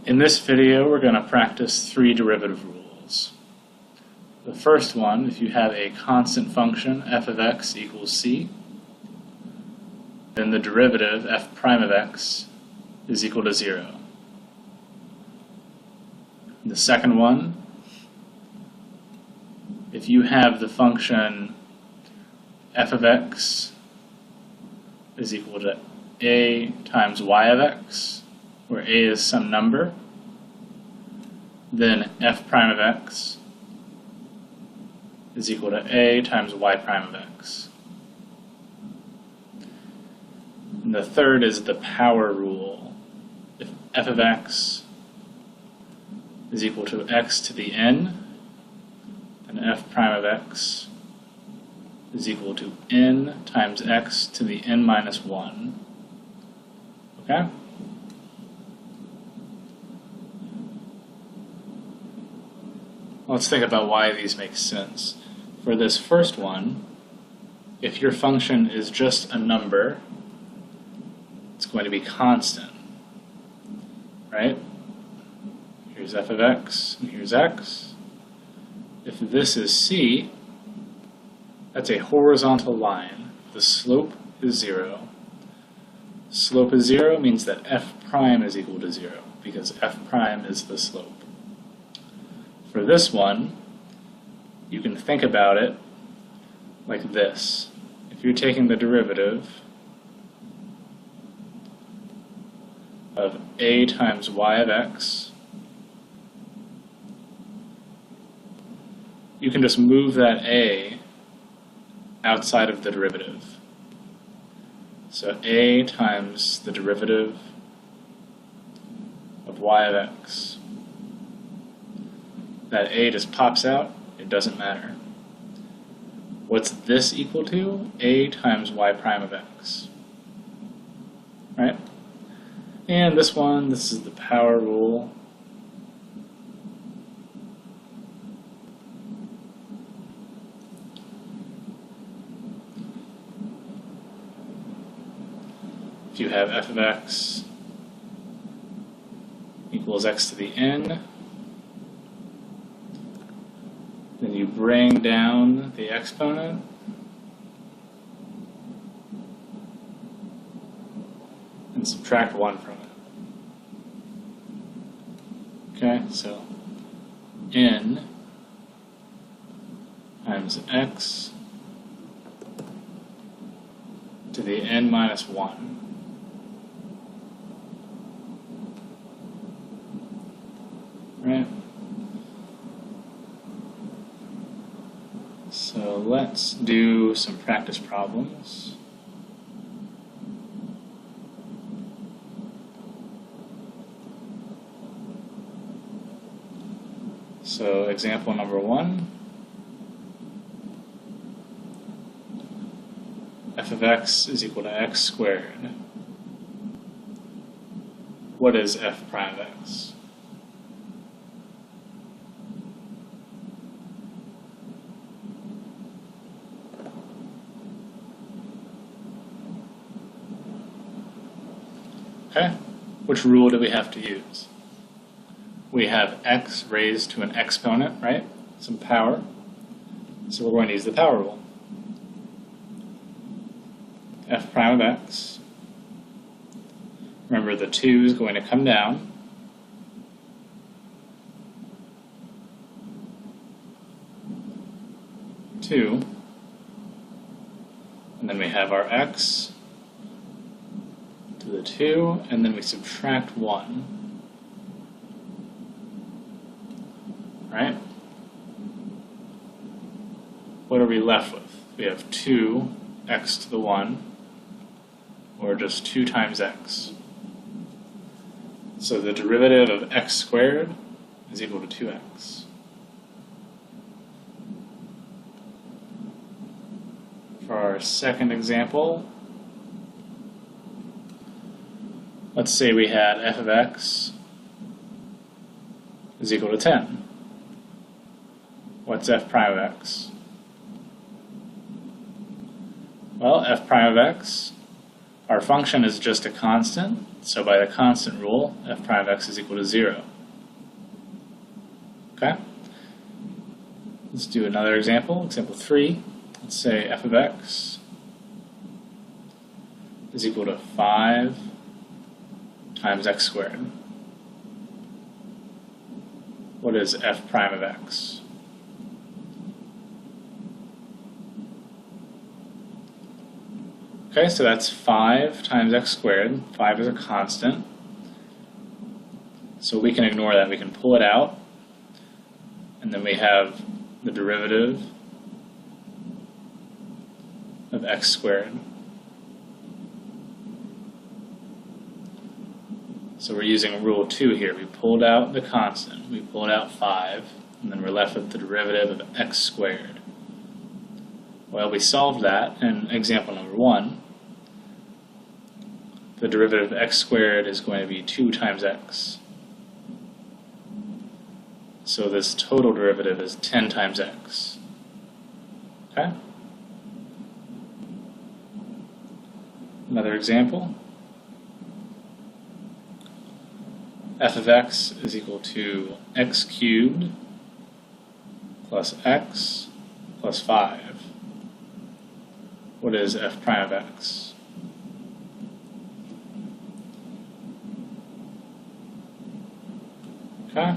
In this video, we're going to practice three derivative rules. The first one, if you have a constant function f of x equals c, then the derivative f prime of x is equal to 0. The second one, if you have the function f of x is equal to a times y of x, where a is some number, then f prime of x is equal to a times y prime of x. And the third is the power rule. If f of x is equal to x to the n, then f prime of x is equal to n times x to the n minus 1. Okay? Let's think about why these make sense. For this first one, if your function is just a number, it's going to be constant, right? Here's f of x, and here's x. If this is c, that's a horizontal line. The slope is 0. Slope is 0 means that f prime is equal to 0, because f prime is the slope. For this one, you can think about it like this. If you're taking the derivative of a times y of x, you can just move that a outside of the derivative. So a times the derivative of y of x. That a just pops out, it doesn't matter. What's this equal to? A times y prime of x. Right? And this one, this is the power rule. If you have f of x equals x to the n, then you bring down the exponent and subtract 1 from it. Okay, so n times x to the n minus 1. Right? So let's do some practice problems. So example number 1, f of x is equal to x squared. What is f prime of x? Okay, which rule do we have to use? We have x raised to an exponent, right? Some power. So we're going to use the power rule. F prime of x. Remember, the 2 is going to come down. Two. And then we have our x to the 2, and then we subtract 1. Right? What are we left with? We have 2x to the 1, or just 2 times x. So the derivative of x squared is equal to 2x. For our second example, let's say we had f of x is equal to 10. What's f prime of x? Well, f prime of x Our function is just a constant, so by the constant rule, f prime of x is equal to 0. Okay? Let's do another example, example 3. Let's say f of x is equal to 5 times x squared. What is f prime of x? Okay, so that's 5 times x squared. 5 is a constant. So we can ignore that. We can pull it out. And then we have the derivative of x squared. So we're using rule 2 here. We pulled out the constant. We pulled out 5. And then we're left with the derivative of x squared. Well, we solved that in example number 1. The derivative of x squared is going to be 2 times x. So this total derivative is 10 times x. Okay? Another example. F of x is equal to x cubed plus x plus 5. What is f prime of x? Okay.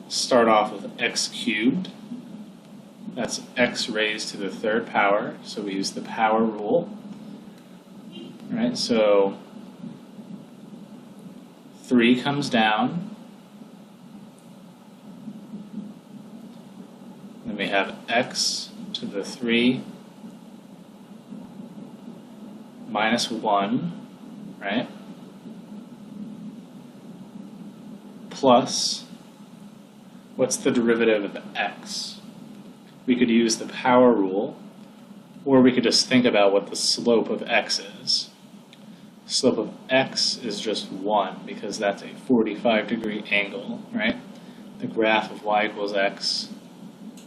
Start off with x cubed. That's x raised to the 3rd power, so we use the power rule. All right, so 3 comes down. Then we have x to the 3 minus 1, right? Plus, what's the derivative of x? We could use the power rule, or we could just think about what the slope of x is. The slope of x is just 1, because that's a 45-degree angle, right? The graph of y equals x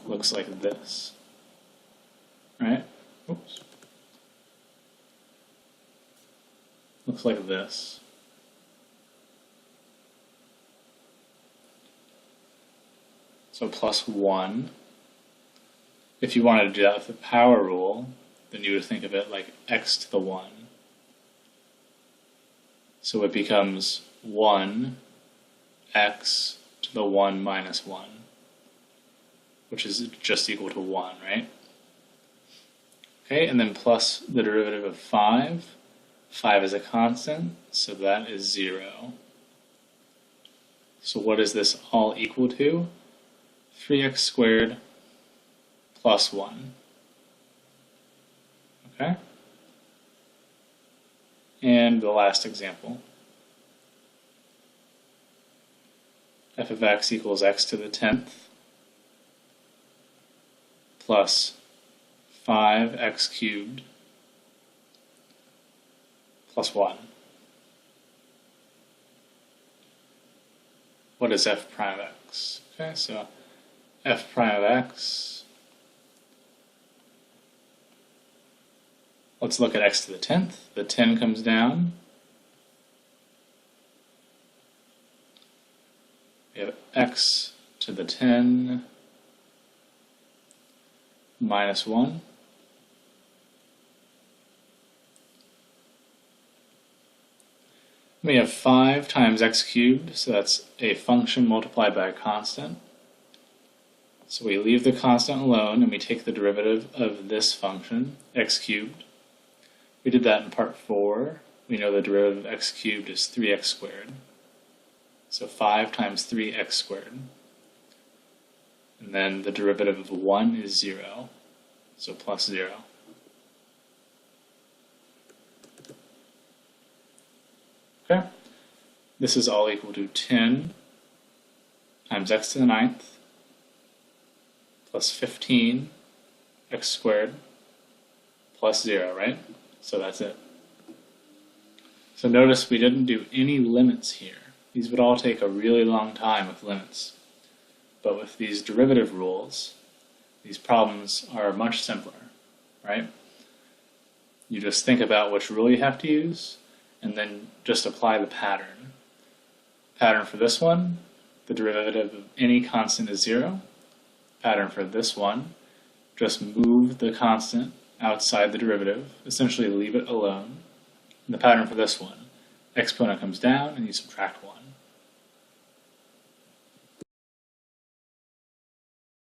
looks like this, right? Oops. Looks like this. So plus 1. If you wanted to do that with the power rule, then you would think of it like x to the 1. So it becomes 1 x to the 1 minus 1, which is just equal to 1, right? Okay, and then plus the derivative of 5. 5 is a constant, so that is 0. So what is this all equal to? 3x squared plus 1. Okay? And the last example. F of x equals x to the 10th plus 5x cubed plus 1. What is f prime of x? Okay, so f prime of x, let's look at x to the 10th. The 10 comes down. We have x to the 10 minus 1. We have 5 times x cubed, so that's a function multiplied by a constant. So we leave the constant alone and we take the derivative of this function, x cubed. We did that in part 4. We know the derivative of x cubed is 3x squared. So 5 times 3x squared. And then the derivative of 1 is 0, so plus 0. Okay, this is all equal to 10 times x to the 9th plus 15 x squared plus 0, right? So that's it. So notice we didn't do any limits here. These would all take a really long time with limits. But with these derivative rules, these problems are much simpler, right? You just think about which rule you have to use, and then just apply the pattern. Pattern for this one, the derivative of any constant is 0. Pattern for this one, just move the constant outside the derivative, essentially leave it alone. And the pattern for this one, exponent comes down and you subtract 1.